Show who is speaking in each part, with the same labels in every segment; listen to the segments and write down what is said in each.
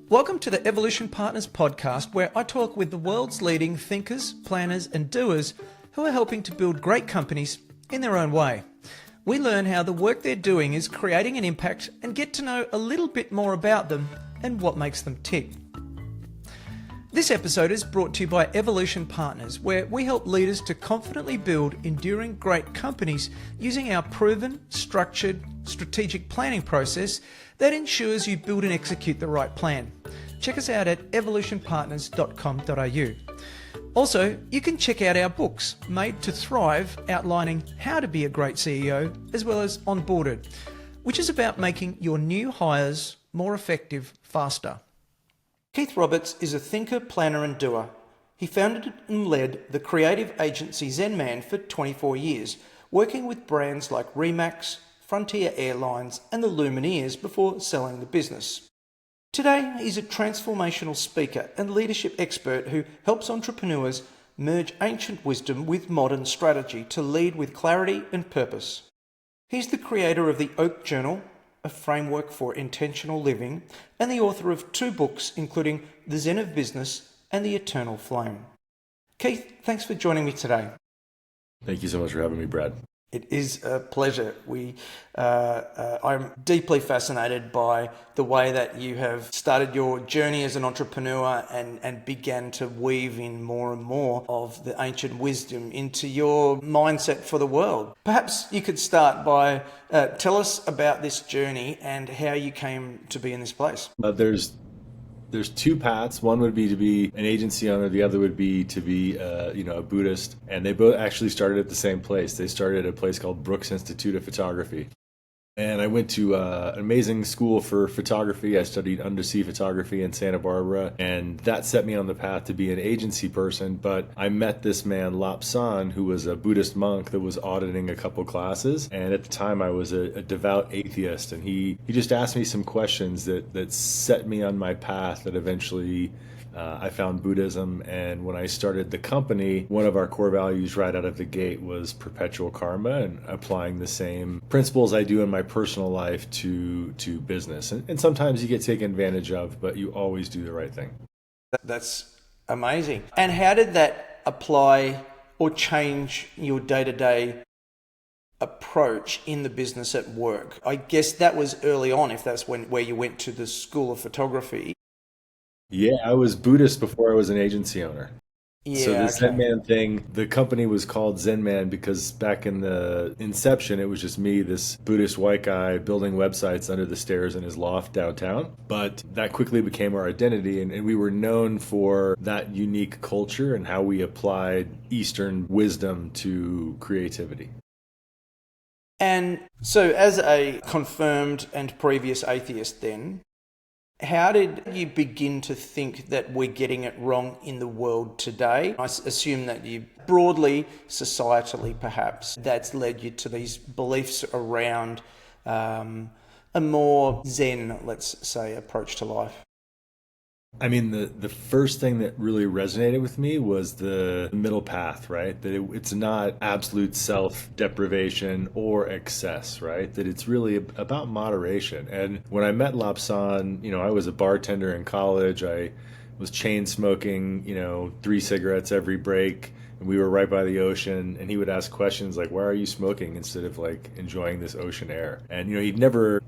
Speaker 1: Welcome to the Evolution Partners podcast, where I talk with the world's leading thinkers, planners, and doers who are helping to build great companies in their own way. We learn how the work they're doing is creating an impact and get to know a little bit more about them and what makes them tick. This episode is brought to you by Evolution Partners, where we help leaders to confidently build enduring great companies using our proven, structured, strategic planning process that ensures you build and execute the right plan. Check us out at evolutionpartners.com.au. Also, you can check out our books, Made to Thrive, outlining how to be a great CEO, as well as Onboarded, which is about making your new hires more effective faster. Keith Roberts is a thinker, planner and doer. He founded and led the creative agency Zen for 24 years, working with brands like Remax, Frontier Airlines and the Lumineers before selling the business. Today, he's a transformational speaker and leadership expert who helps entrepreneurs merge ancient wisdom with modern strategy to lead with clarity and purpose. He's the creator of the Oak Journal, a framework for intentional living, and the author of 2 books, including The Zen of Business and The Eternal Flame. Keith, thanks for joining me today.
Speaker 2: Thank you so much for having me, Brad.
Speaker 1: It is a pleasure. I'm deeply fascinated by the way that you have started your journey as an entrepreneur and began to weave in more and more of the ancient wisdom into your mindset for the world. Perhaps you could start by tell us about this journey and how you came to be in this place.
Speaker 2: There's 2 paths. One would be to be an agency owner. The other would be to be, a Buddhist. And they both actually started at the same place. They started at a place called Brooks Institute of Photography. And I went to an amazing school for photography. I studied undersea photography in Santa Barbara, and that set me on the path to be an agency person. But I met this man, Lap San, who was a Buddhist monk that was auditing a couple classes. And at the time, I was a devout atheist, and he just asked me some questions that set me on my path that eventually I found Buddhism. And when I started the company, one of our core values right out of the gate was perpetual karma and applying the same principles I do in my personal life to business. And sometimes you get taken advantage of, but you always do the right thing.
Speaker 1: That's amazing. And how did that apply or change your day-to-day approach in the business at work? I guess that was early on, if that's where you went to the School of Photography.
Speaker 2: Yeah, I was Buddhist before I was an agency owner.
Speaker 1: Yeah,
Speaker 2: So the
Speaker 1: okay.
Speaker 2: Zen Man thing, the company was called Zen Man because back in the inception, it was just me, this Buddhist white guy, building websites under the stairs in his loft downtown. But that quickly became our identity, and we were known for that unique culture and how we applied Eastern wisdom to creativity.
Speaker 1: And so as a confirmed and previous atheist then, how did you begin to think that we're getting it wrong in the world today? I assume that you broadly, societally perhaps, that's led you to these beliefs around a more Zen, let's say, approach to life.
Speaker 2: I mean, the first thing that really resonated with me was the middle path, right? That it's not absolute self-deprivation or excess, right? That it's really about moderation. And when I met Lap San, I was a bartender in college. I was chain smoking, 3 cigarettes every break. And we were right by the ocean, and he would ask questions like, "Why are you smoking?" instead of like enjoying this ocean air. And he never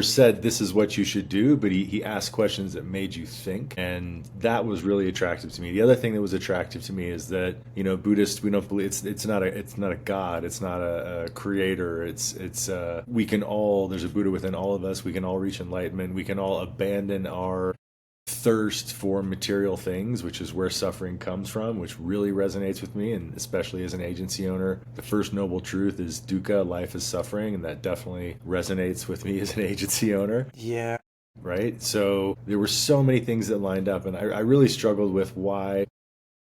Speaker 2: said this is what you should do, but he asked questions that made you think, and that was really attractive to me. The other thing that was attractive to me is that Buddhists, we don't believe it's not a god, it's not a creator. It's we can all, there's a Buddha within all of us. We can all reach enlightenment. We can all abandon our thirst for material things, which is where suffering comes from, which really resonates with me, and especially as an agency owner. The first noble truth is dukkha, life is suffering, and that definitely resonates with me as an agency owner.
Speaker 1: Yeah.
Speaker 2: Right? So there were so many things that lined up, and I really struggled with why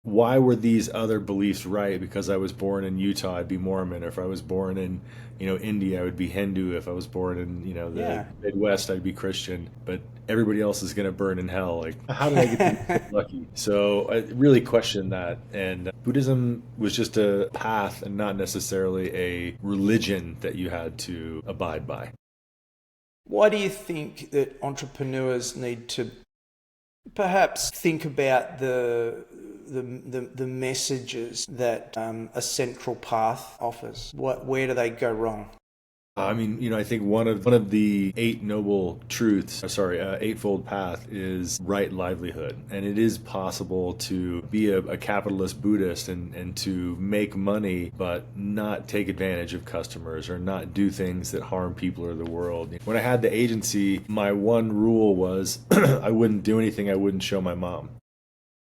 Speaker 2: were these other beliefs right? Because I was born in Utah, I'd be Mormon. Or if I was born in, India, I would be Hindu. If I was born in, the Midwest, I'd be Christian. But everybody else is going to burn in hell. Like, how did I get to be lucky? So I really questioned that. And Buddhism was just a path and not necessarily a religion that you had to abide by.
Speaker 1: Why do you think that entrepreneurs need to Perhaps think about the messages that a central path offers. Where do they go wrong?
Speaker 2: I mean, I think one of the Eightfold Path is right livelihood, and it is possible to be a capitalist Buddhist and to make money, but not take advantage of customers or not do things that harm people or the world. When I had the agency, my one rule was I wouldn't do anything I wouldn't show my mom.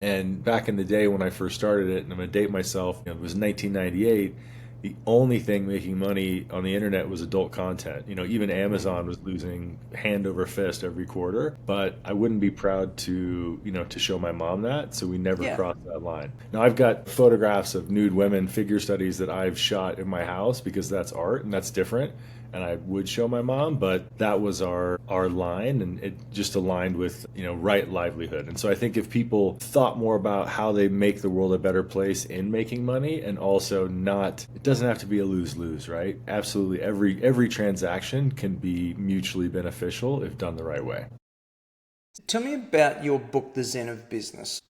Speaker 2: And back in the day when I first started it, and I'm gonna date myself, it was 1998. The only thing making money on the internet was adult content. Even Amazon was losing hand over fist every quarter, but I wouldn't be proud to show my mom that, so we never
Speaker 1: Yeah.
Speaker 2: crossed that line. Now I've got photographs of nude women figure studies that I've shot in my house because that's art and that's different. And I would show my mom, but that was our line, and it just aligned with right livelihood. And so I think if people thought more about how they make the world a better place in making money, and also not, it doesn't have to be a lose-lose, right? Absolutely, every transaction can be mutually beneficial if done the right way.
Speaker 1: Tell me about your book, The Zen of Business.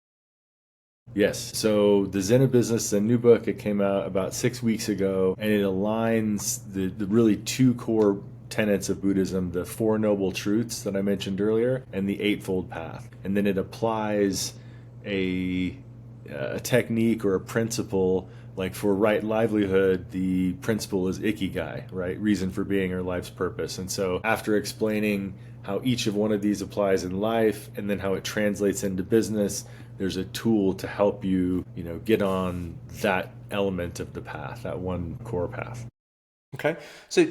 Speaker 2: Yes. So the Zen of Business, a new book, it came out about 6 weeks ago, and it aligns the really two core tenets of Buddhism, the Four Noble Truths that I mentioned earlier, and the Eightfold Path. And then it applies a technique or a principle. Like for right livelihood, the principle is ikigai, right? Reason for being or life's purpose. And so after explaining how each of one of these applies in life and then how it translates into business, there's a tool to help you, get on that element of the path, that one core path.
Speaker 1: Okay, so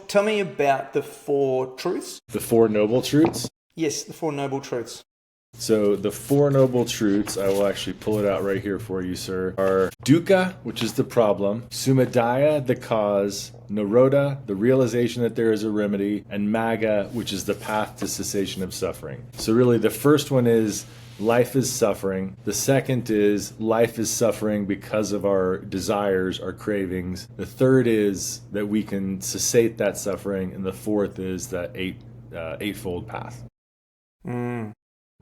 Speaker 1: tell me about the four truths.
Speaker 2: The Four Noble Truths.
Speaker 1: Yes, the Four Noble Truths.
Speaker 2: So the Four Noble Truths, I will actually pull it out right here for you, sir, are dukkha, which is the problem, sumadaya, the cause, nirodha, the realization that there is a remedy, and magga, which is the path to cessation of suffering. So really the first one is life is suffering. The second is life is suffering because of our desires, our cravings. The third is that we can cessate that suffering. And the fourth is that Eightfold Path.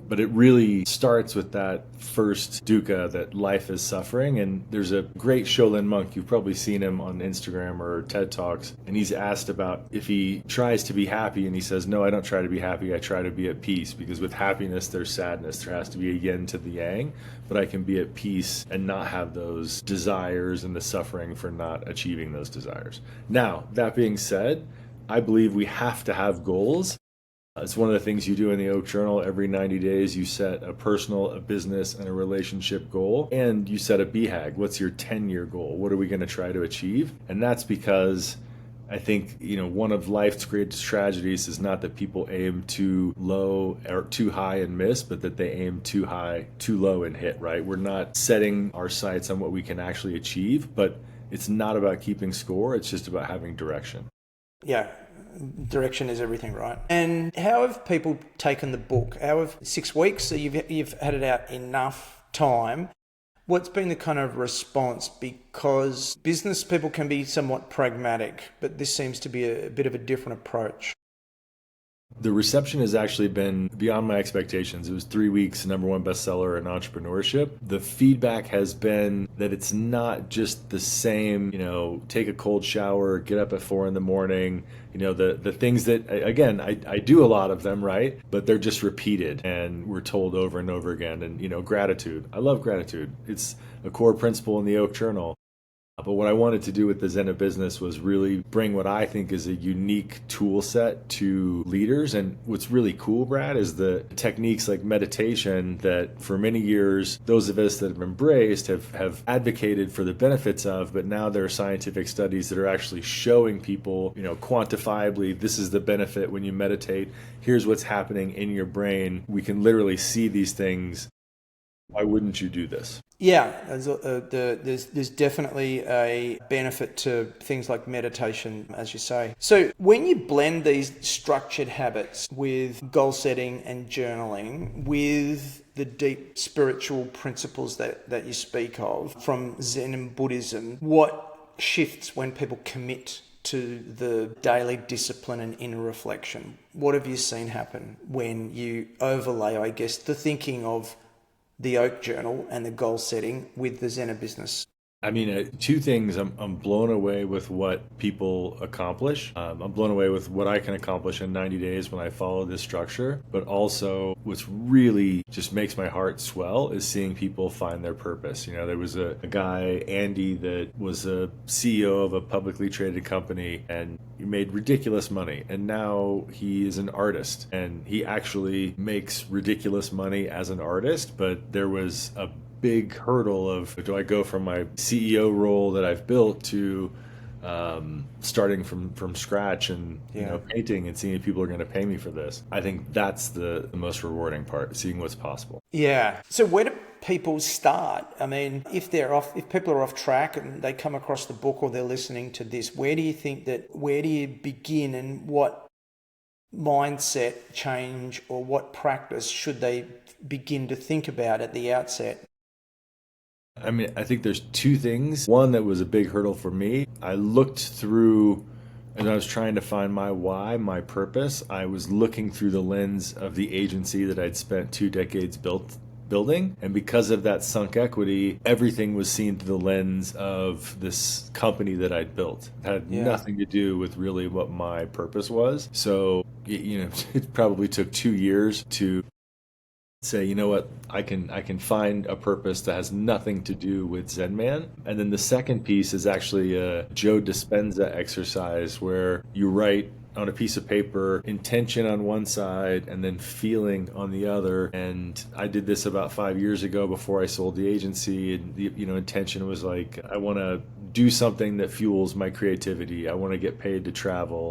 Speaker 2: But it really starts with that first dukkha, that life is suffering. And there's a great Shaolin monk, you've probably seen him on Instagram or TED Talks, and he's asked about if he tries to be happy, and he says, no, I don't try to be happy, I try to be at peace, because with happiness there's sadness, there has to be a yin to the yang, but I can be at peace and not have those desires and the suffering for not achieving those desires. Now, that being said, I believe we have to have goals. It's one of the things you do in the Oak Journal. Every 90 days, you set a personal, a business, and a relationship goal. And you set a BHAG. What's your 10-year goal? What are we going to try to achieve? And that's because I think, one of life's greatest tragedies is not that people aim too low or too high and miss, but that they aim too high, too low and hit, right? We're not setting our sights on what we can actually achieve, but it's not about keeping score. It's just about having direction.
Speaker 1: Yeah. Direction is everything, right? And how have people taken the book? How have 6 weeks? So you've had it out enough time. What's been the kind of response? Because business people can be somewhat pragmatic, but this seems to be a bit of a different approach.
Speaker 2: The reception has actually been beyond my expectations. It was 3 weeks, #1 bestseller in entrepreneurship. The feedback has been that it's not just the same, take a cold shower, get up at 4 a.m, the things that, again, I do a lot of them, right? But they're just repeated and we're told over and over again. And, gratitude. I love gratitude. It's a core principle in the Oak Journal. But what I wanted to do with the Zen of Business was really bring what I think is a unique tool set to leaders. And what's really cool, Brad, is the techniques like meditation that for many years, those of us that have embraced have advocated for the benefits of, but now there are scientific studies that are actually showing people, quantifiably, this is the benefit when you meditate. Here's what's happening in your brain. We can literally see these things. Why wouldn't you do this?
Speaker 1: Yeah, there's definitely a benefit to things like meditation, as you say. So when you blend these structured habits with goal setting and journaling, with the deep spiritual principles that you speak of from Zen and Buddhism, what shifts when people commit to the daily discipline and inner reflection? What have you seen happen when you overlay, I guess, the thinking of the Oak Journal and the goal setting with the Zen of Business?
Speaker 2: I mean, two things. I'm blown away with what people accomplish. I'm blown away with what I can accomplish in 90 days when I follow this structure. But also, what's really just makes my heart swell is seeing people find their purpose. You know, there was a guy, Andy, that was a CEO of a publicly traded company, and he made ridiculous money. And now he is an artist, and he actually makes ridiculous money as an artist. But there was a big hurdle of, do I go from my CEO role that I've built to starting from scratch and painting and seeing if people are going to pay me for this. I think that's the most rewarding part, seeing what's possible.
Speaker 1: Yeah. So where do people start? I mean, if people are off track and they come across the book or they're listening to this, where do you begin, and what mindset change or what practice should they begin to think about at the outset?
Speaker 2: I mean, I think there's two things. One that was a big hurdle for me. I looked through, as I was trying to find my why, my purpose, I was looking through the lens of the agency that I'd spent 2 decades building. And because of that sunk equity, everything was seen through the lens of this company that I'd built. It had nothing to do with really what my purpose was. So, it probably took 2 years to say, you know what, I can find a purpose that has nothing to do with Zen Man. And then the second piece is actually a Joe Dispenza exercise where you write on a piece of paper intention on one side and then feeling on the other. And I did this about 5 years ago before I sold the agency. And the intention was like, I want to do something that fuels my creativity. I want to get paid to travel,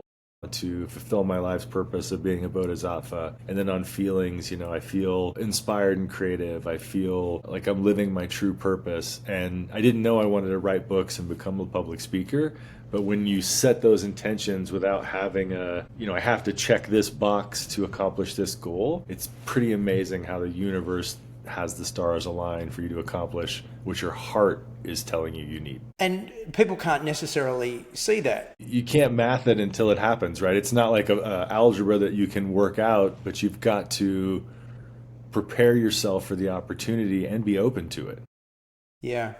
Speaker 2: to fulfill my life's purpose of being a bodhisattva. And then on feelings, I feel inspired and creative. I feel like I'm living my true purpose. And I didn't know I wanted to write books and become a public speaker. But when you set those intentions without having I have to check this box to accomplish this goal, it's pretty amazing how the universe has the stars align for you to accomplish what your heart is telling you need.
Speaker 1: And people can't necessarily see that.
Speaker 2: You can't math it until it happens, right? It's not like a algebra that you can work out, but you've got to prepare yourself for the opportunity and be open to it.
Speaker 1: Yeah.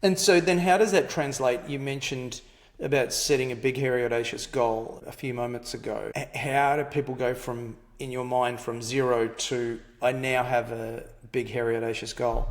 Speaker 1: And so then how does that translate? You mentioned about setting a big, hairy, audacious goal a few moments ago. How do people go from, in your mind, from 0 to I now have a big, hairy, audacious goal?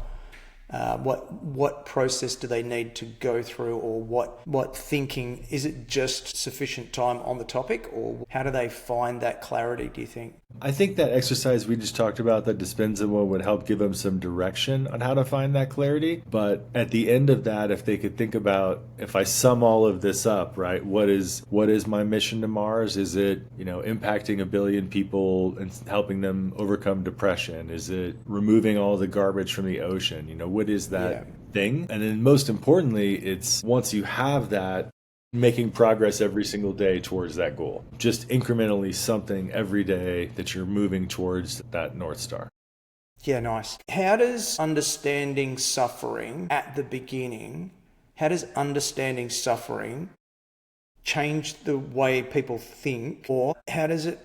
Speaker 1: What process do they need to go through, or what thinking? Is it just sufficient time on the topic, or how do they find that clarity, do you think?
Speaker 2: I think that exercise we just talked about, that Dispenza one, would help give them some direction on how to find that clarity. But at the end of that, if they could think about, if I sum all of this up, right, what is my mission to Mars? Is it, impacting 1 billion people and helping them overcome depression? Is it removing all the garbage from the ocean? What is that thing? And then most importantly, it's once you have that, making progress every single day towards that goal. Just incrementally something every day that you're moving towards that North Star.
Speaker 1: Yeah, nice. How does understanding suffering at the beginning, change the way people think, or how does it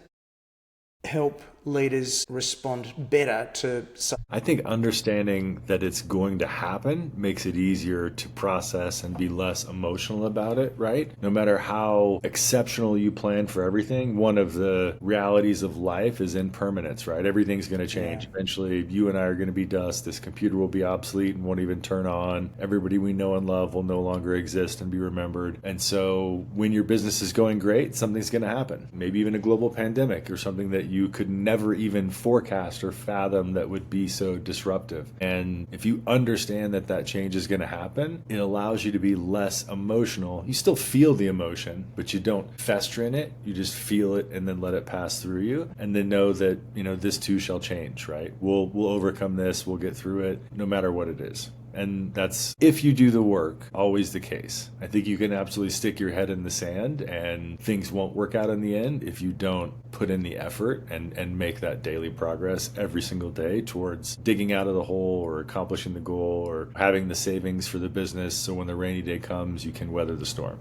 Speaker 1: help leaders respond better to suffering?
Speaker 2: I think understanding that it's going to happen makes it easier to process and be less emotional about it, right? No matter how exceptional you plan for everything, one of the realities of life is impermanence, right? Everything's going to change. Eventually, you and I are going to be dust. This computer will be obsolete and won't even turn on. Everybody we know and love will no longer exist and be remembered. And so when your business is going great, something's going to happen. Maybe even a global pandemic or something that you could never even forecast or fathom that would be so disruptive. And if you understand that change is going to happen, it allows you to be less emotional. You still feel the emotion, but you don't fester in it. You just feel it and then let it pass through you. And then know that, this too shall change, right? We'll overcome this. We'll get through it no matter what it is. And that's, if you do the work, always the case. I think you can absolutely stick your head in the sand and things won't work out in the end if you don't put in the effort and make that daily progress every single day towards digging out of the hole or accomplishing the goal or having the savings for the business so when the rainy day comes, you can weather the storm.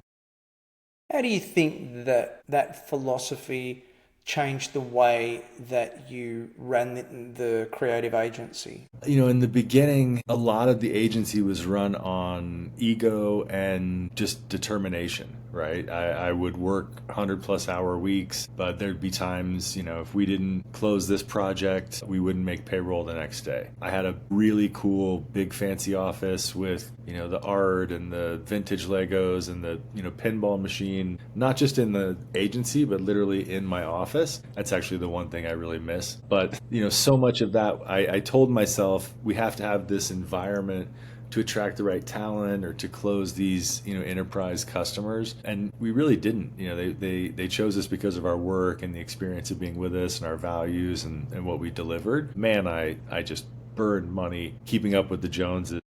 Speaker 1: How do you think that that philosophy changed the way that you ran the creative agency?
Speaker 2: In the beginning, a lot of the agency was run on ego and just determination, right? I would work 100 plus hour weeks, but there'd be times, if we didn't close this project, we wouldn't make payroll the next day. I had a really cool, big, fancy office with, the art and the vintage Legos and the, pinball machine, not just in the agency, but literally in my office. That's actually the one thing I really miss. But, so much of that, I told myself, we have to have this environment to attract the right talent or to close these enterprise customers, and we really didn't. They chose us because of our work and the experience of being with us and our values and what we delivered. Man, I just burned money keeping up with the Joneses.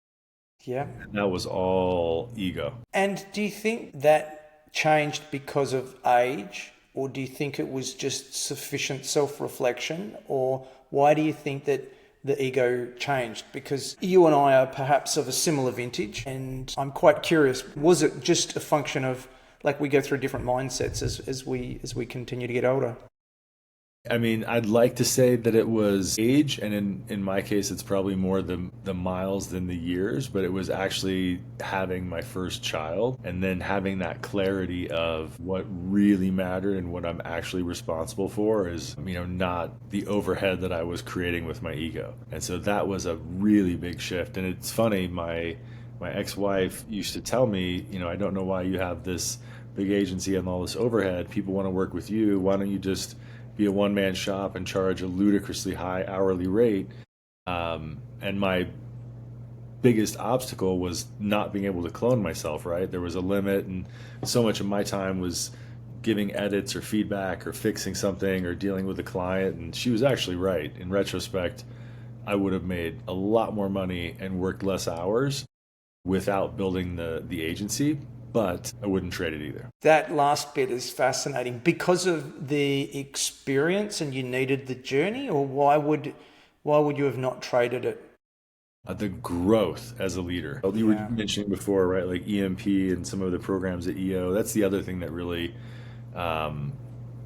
Speaker 1: Yeah.
Speaker 2: And that was all ego.
Speaker 1: And do you think that changed because of age, or do you think it was just sufficient self-reflection, or why do you think that the ego changed? Because you and I are perhaps of a similar vintage, and I'm quite curious, was it just a function of, like, we go through different mindsets as we continue to get older?
Speaker 2: I mean, I'd like to say that it was age, and in my case, it's probably more the miles than the years, but it was actually having my first child and then having that clarity of what really mattered and what I'm actually responsible for is, not the overhead that I was creating with my ego. And so that was a really big shift. And it's funny, my ex-wife used to tell me, I don't know why you have this big agency and all this overhead. People want to work with you. Why don't you just be a one-man shop and charge a ludicrously high hourly rate? And my biggest obstacle was not being able to clone myself, right? There was a limit, and so much of my time was giving edits or feedback or fixing something or dealing with a client. And she was actually right. In retrospect, I would have made a lot more money and worked less hours without building the agency, but I wouldn't trade it either.
Speaker 1: That last bit is fascinating because of the experience, and you needed the journey, or why would you have not traded it?
Speaker 2: The growth as a leader. You were mentioning before, right? Like EMP and some of the programs at EO. That's the other thing that really, and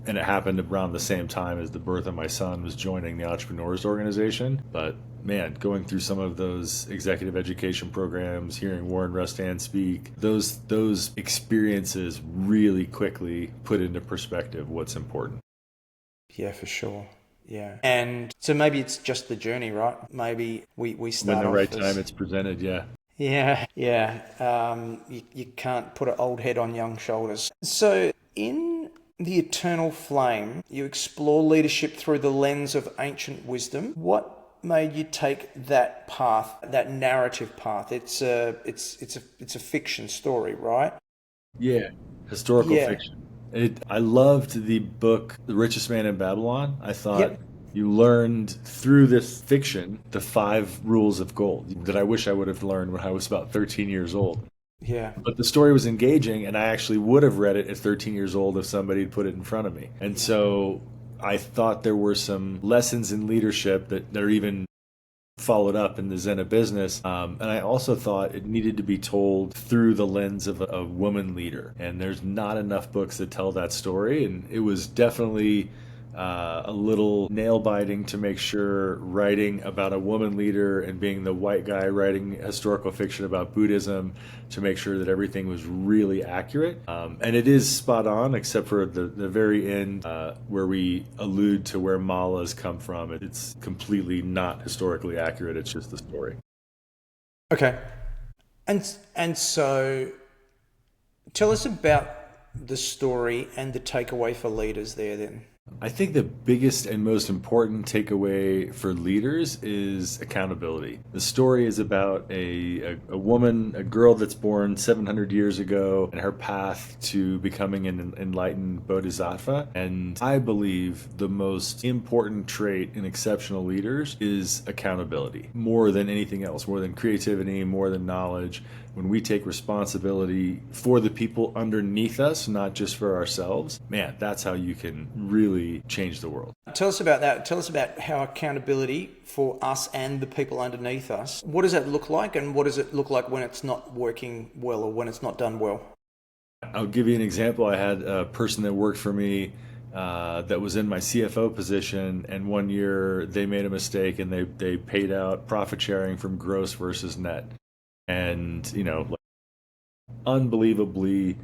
Speaker 2: it happened around the same time as the birth of my son was joining the Entrepreneurs Organization. But man, going through some of those executive education programs, hearing Warren Rustand speak, those experiences really quickly put into perspective what's important.
Speaker 1: Yeah, for sure. Yeah. And so maybe it's just the journey, right? Maybe we start
Speaker 2: when the
Speaker 1: off
Speaker 2: right
Speaker 1: as,
Speaker 2: time it's presented. Yeah.
Speaker 1: Yeah. You can't put an old head on young shoulders. So in The Eternal Flame, you explore leadership through the lens of ancient wisdom. What made you take that path, that narrative path? It's a fiction story, right?
Speaker 2: Yeah. Historical fiction. I loved the book, The Richest Man in Babylon. I thought you learned through this fiction the 5 rules of gold that I wish I would have learned when I was about 13 years old.
Speaker 1: Yeah.
Speaker 2: But the story was engaging, and I actually would have read it at 13 years old if somebody had put it in front of me. And so I thought there were some lessons in leadership that are even followed up in the Zen of Business. And I also thought it needed to be told through the lens of a woman leader. And there's not enough books that tell that story. And it was definitely a little nail biting to make sure writing about a woman leader and being the white guy writing historical fiction about Buddhism to make sure that everything was really accurate. And it is spot on, except for the very end where we allude to where malas come from. It's completely not historically accurate. It's just the story.
Speaker 1: Okay. And so tell us about the story and the takeaway for leaders there then.
Speaker 2: I think the biggest and most important takeaway for leaders is accountability. The story is about a woman, a girl that's born 700 years ago, and her path to becoming an enlightened bodhisattva. And I believe the most important trait in exceptional leaders is accountability, more than anything else, more than creativity, more than knowledge. When we take responsibility for the people underneath us, not just for ourselves, man, that's how you can really change the world.
Speaker 1: Tell us about that. Tell us about how accountability for us and the people underneath us, what does that look like, and what does it look like when it's not working well or when it's not done well?
Speaker 2: I'll give you an example. I had a person that worked for me that was in my CFO position, and one year they made a mistake and they paid out profit sharing from gross versus net. And, like, unbelievably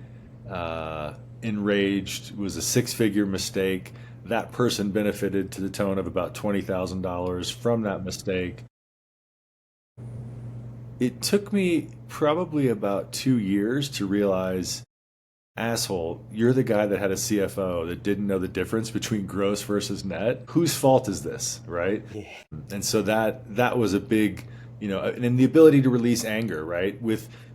Speaker 2: enraged. It was a six-figure mistake. That person benefited to the tune of about $20,000 from that mistake. It took me probably about 2 years to realize, asshole, you're the guy that had a CFO that didn't know the difference between gross versus net. Whose fault is this, right?
Speaker 1: Yeah.
Speaker 2: And so that was a big, and the ability to release anger, right?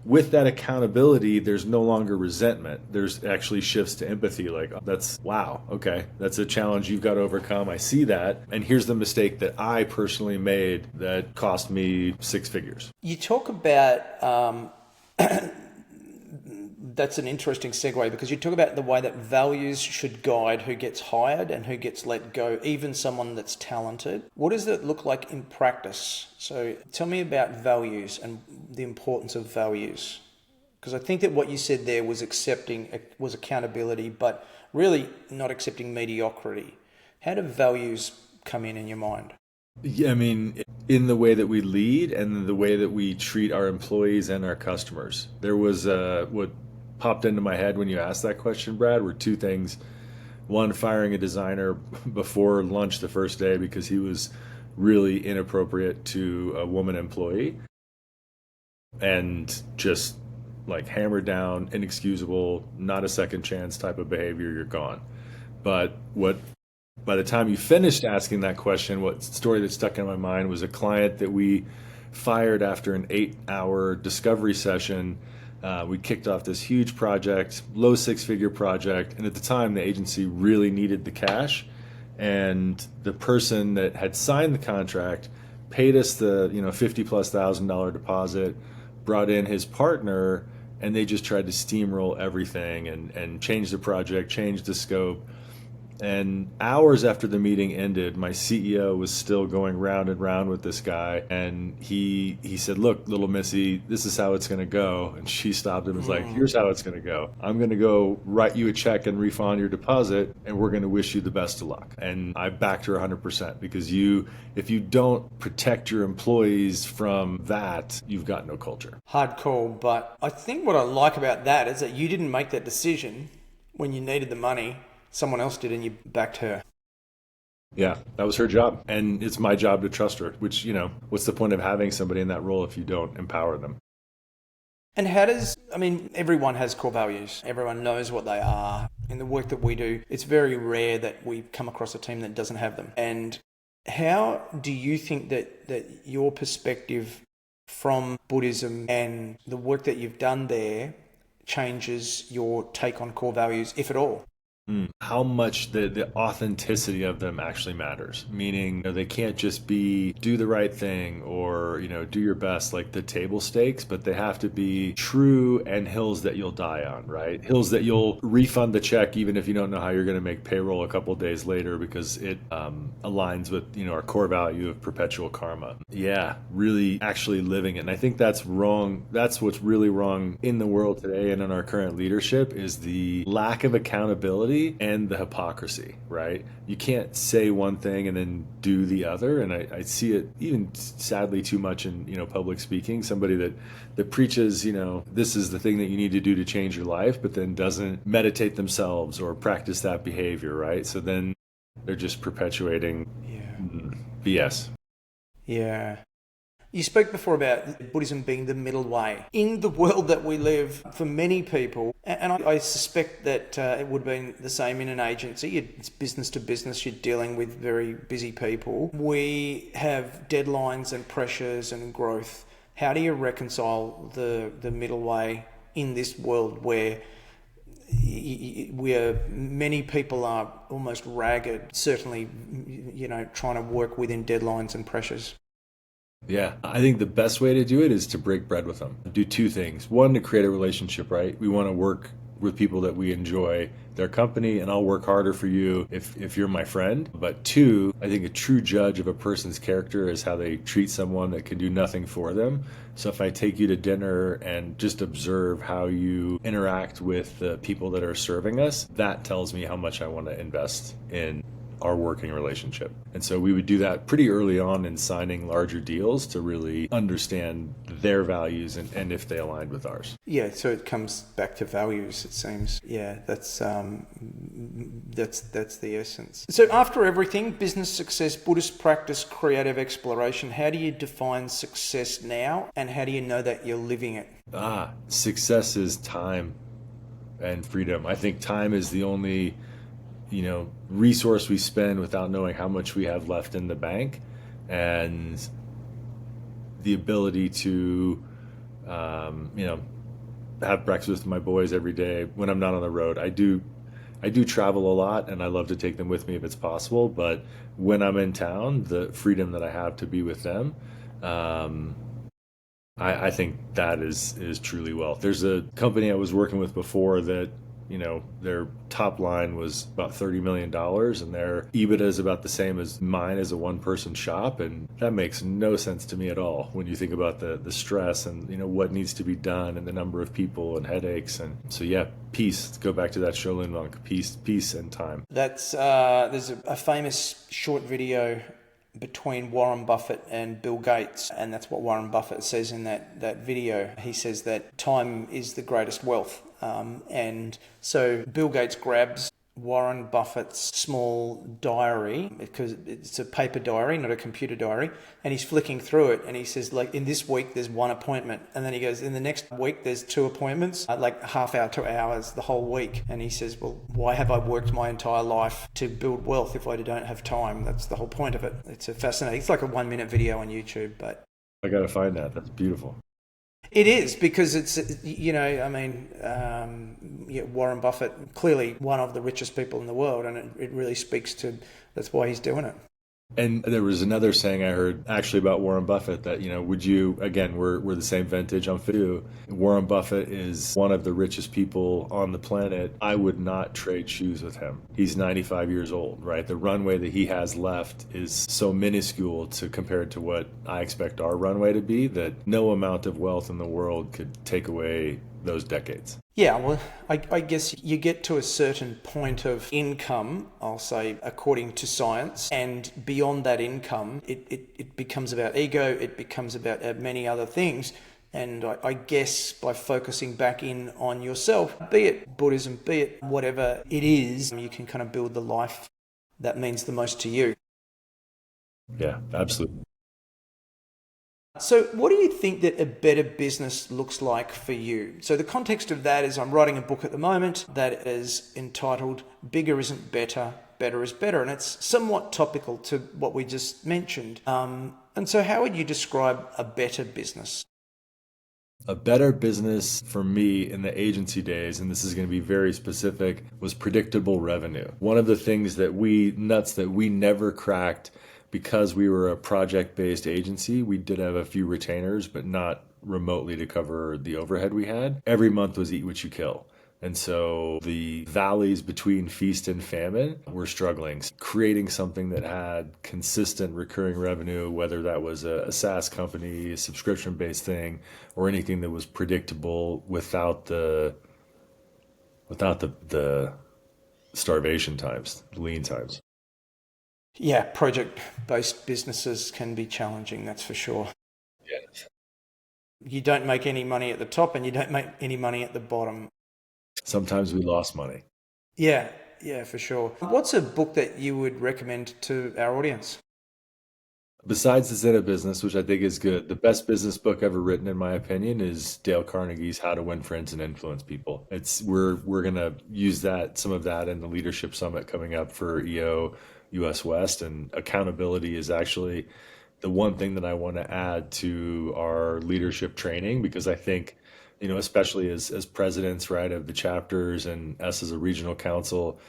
Speaker 2: With that accountability, there's no longer resentment. There's actually shifts to empathy. Like, that's, wow, okay, that's a challenge you've got to overcome. I see that. And here's the mistake that I personally made that cost me six figures.
Speaker 1: You talk about, that's an interesting segue, because you talk about the way that values should guide who gets hired and who gets let go, even someone that's talented. What does that look like in practice? So tell me about values and the importance of values. Because I think that what you said there was accountability, but really not accepting mediocrity. How do values come in your mind?
Speaker 2: Yeah, I mean, in the way that we lead and the way that we treat our employees and our customers. There was what popped into my head when you asked that question, Brad, were two things. One, firing a designer before lunch the first day because he was really inappropriate to a woman employee, and just like hammered down, inexcusable, not a second chance type of behavior, you're gone. But by the time you finished asking that question, what story that stuck in my mind was a client that we fired after an 8-hour discovery session. We kicked off this huge project, low six-figure project, and at the time the agency really needed the cash, and the person that had signed the contract paid us the $50,000+ deposit, brought in his partner, and they just tried to steamroll everything and change the project, change the scope. And hours after the meeting ended, my CEO was still going round and round with this guy. And he said, look, little missy, this is how it's going to go. And she stopped him and was like, here's how it's going to go. I'm going to go write you a check and refund your deposit, and we're going to wish you the best of luck. And I backed her 100%, because if you don't protect your employees from that, you've got no culture.
Speaker 1: Hard call, but I think what I like about that is that you didn't make that decision when you needed the money. Someone else did, and you backed her.
Speaker 2: Yeah, that was her job. And it's my job to trust her, which, what's the point of having somebody in that role if you don't empower them?
Speaker 1: And everyone has core values. Everyone knows what they are. In the work that we do, it's very rare that we come across a team that doesn't have them. And how do you think that your perspective from Buddhism and the work that you've done there changes your take on core values, if at all?
Speaker 2: How much the authenticity of them actually matters. Meaning, they can't just be do the right thing or, do your best, like the table stakes, but they have to be true and hills that you'll die on, right? Hills that you'll refund the check even if you don't know how you're going to make payroll a couple of days later, because it aligns with, our core value of perpetual karma. Yeah, really actually living it. And I think that's wrong. That's what's really wrong in the world today and in our current leadership, is the lack of accountability and the hypocrisy, right? You can't say one thing and then do the other. And I see it even sadly too much in, public speaking, somebody that preaches, this is the thing that you need to do to change your life, but then doesn't meditate themselves or practice that behavior, right? So then they're just perpetuating BS.
Speaker 1: Yeah. You spoke before about Buddhism being the middle way. In the world that we live, for many people, and I suspect that it would have been the same in an agency, it's business to business, you're dealing with very busy people. We have deadlines and pressures and growth. How do you reconcile the middle way in this world where many people are almost ragged, certainly, trying to work within deadlines and pressures?
Speaker 2: Yeah, I think the best way to do it is to break bread with them. Do two things. One, to create a relationship, right? We want to work with people that we enjoy their company, and I'll work harder for you if you're my friend. But two, I think a true judge of a person's character is how they treat someone that can do nothing for them. So if I take you to dinner and just observe how you interact with the people that are serving us, that tells me how much I want to invest in our working relationship. And so we would do that pretty early on in signing larger deals to really understand their values and if they aligned with ours.
Speaker 1: Yeah, so it comes back to values, it seems. Yeah, that's the essence. So after everything, business success, Buddhist practice, creative exploration, how do you define success now, and how do you know that you're living it?
Speaker 2: Success is time and freedom. I think time is the only resource we spend without knowing how much we have left in the bank, and the ability to, have breakfast with my boys every day when I'm not on the road. I do travel a lot, and I love to take them with me if it's possible. But when I'm in town, the freedom that I have to be with them, I think that is truly wealth. There's a company I was working with before that, their top line was about $30 million, and their EBITDA is about the same as mine as a one-person shop. And that makes no sense to me at all when you think about the stress and, what needs to be done and the number of people and headaches. And so, yeah, peace. Let's go back to that Shaolin monk, peace and time.
Speaker 1: That's, there's a famous short video between Warren Buffett and Bill Gates, and that's what Warren Buffett says in that video. He says that time is the greatest wealth. And so Bill Gates grabs Warren Buffett's small diary, because it's a paper diary, not a computer diary, and he's flicking through it, and he says, like, in this week there's one appointment, and then he goes, in the next week there's two appointments, like half hour to hours the whole week. And he says, well, why have I worked my entire life to build wealth if I don't have time? That's the whole point of it. It's a fascinating, it's like a 1-minute video on YouTube. But
Speaker 2: I gotta find that. That's beautiful.
Speaker 1: It is, because it's, Warren Buffett, clearly one of the richest people in the world, and it really speaks to, that's why he's doing it.
Speaker 2: And there was another saying I heard actually about Warren Buffett that, would you, again, we're the same vintage, I'm 52. Warren Buffett is one of the richest people on the planet. I would not trade shoes with him. He's 95 years old, right? The runway that he has left is so minuscule compared to what I expect our runway to be, that no amount of wealth in the world could take away those decades.
Speaker 1: Yeah, well, I guess you get to a certain point of income, I'll say, according to science, and beyond that income, it becomes about ego, it becomes about many other things. And I guess by focusing back in on yourself, be it Buddhism, be it whatever it is, you can kind of build the life that means the most to you.
Speaker 2: Yeah, absolutely.
Speaker 1: So what do you think that a better business looks like for you? So the context of that is, I'm writing a book at the moment that is entitled Bigger Isn't Better, Better is Better. And it's somewhat topical to what we just mentioned. And so how would you describe a better business?
Speaker 2: A better business for me in the agency days, and this is going to be very specific, was predictable revenue. One of the things that we never cracked, because we were a project-based agency, we did have a few retainers, but not remotely to cover the overhead we had. Every month was eat what you kill. And so the valleys between feast and famine were struggling. Creating something that had consistent recurring revenue, whether that was a SaaS company, a subscription-based thing, or anything that was predictable without the starvation times, lean times.
Speaker 1: Yeah, project-based businesses can be challenging, that's for sure.
Speaker 2: Yeah.
Speaker 1: You don't make any money at the top, and you don't make any money at the bottom.
Speaker 2: Sometimes we lost money.
Speaker 1: Yeah, for sure. What's a book that you would recommend to our audience?
Speaker 2: Besides the Zen of Business, which I think is good, the best business book ever written, in my opinion, is Dale Carnegie's How to Win Friends and Influence People. We're gonna use some of that in the Leadership Summit coming up for EO US West, and accountability is actually the one thing that I want to add to our leadership training, because I think, especially as presidents, right, of the chapters, and us as a regional council,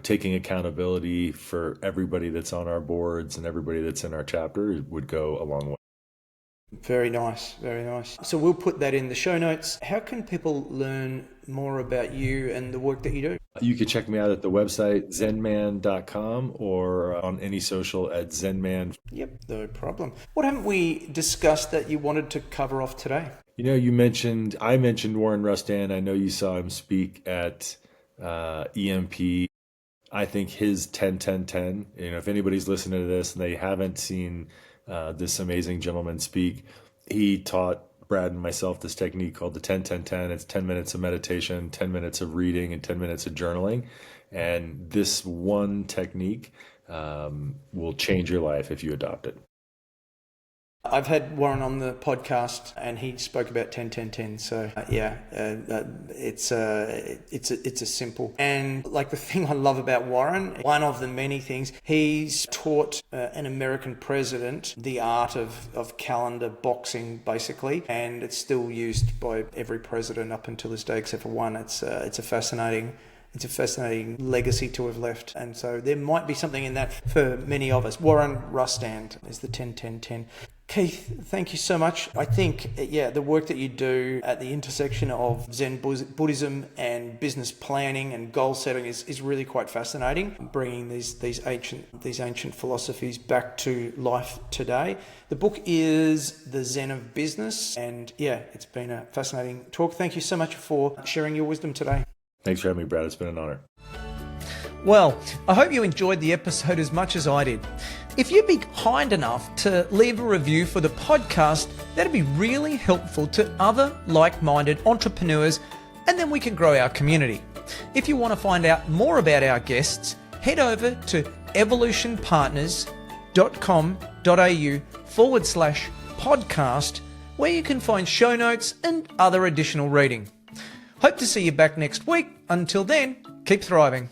Speaker 2: taking accountability for everybody that's on our boards and everybody that's in our chapter would go a long way.
Speaker 1: Very nice, very nice. So we'll put that in the show notes. How can people learn more about you and the work that you do?
Speaker 2: You can check me out at the website zenman.com or on any social at zenman.
Speaker 1: Yep, no problem. What haven't we discussed that you wanted to cover off today?
Speaker 2: I mentioned Warren Rustand. I know you saw him speak at EMP. I think his 10-10-10, if anybody's listening to this and they haven't seen this amazing gentleman speak, he taught Brad and myself this technique called the 10-10-10. It's 10 minutes of meditation, 10 minutes of reading, and 10 minutes of journaling. And this one technique will change your life if you adopt it.
Speaker 1: I've had Warren on the podcast and he spoke about 10-10-10. So it's a simple. And like the thing I love about Warren, one of the many things, he's taught an American president the art of calendar boxing, basically. And it's still used by every president up until this day, except for one. It's a fascinating legacy to have left. And so there might be something in that for many of us. Warren Rustand is the 10-10-10. Keith, thank you so much. I think, the work that you do at the intersection of Zen Buddhism and business planning and goal setting is really quite fascinating, bringing these ancient philosophies back to life today. The book is The Zen of Business, and it's been a fascinating talk. Thank you so much for sharing your wisdom today.
Speaker 2: Thanks for having me, Brad. It's been an honor.
Speaker 1: Well, I hope you enjoyed the episode as much as I did. If you'd be kind enough to leave a review for the podcast, that'd be really helpful to other like-minded entrepreneurs, and then we can grow our community. If you want to find out more about our guests, head over to evolutionpartners.com.au/podcast, where you can find show notes and other additional reading. Hope to see you back next week. Until then, keep thriving.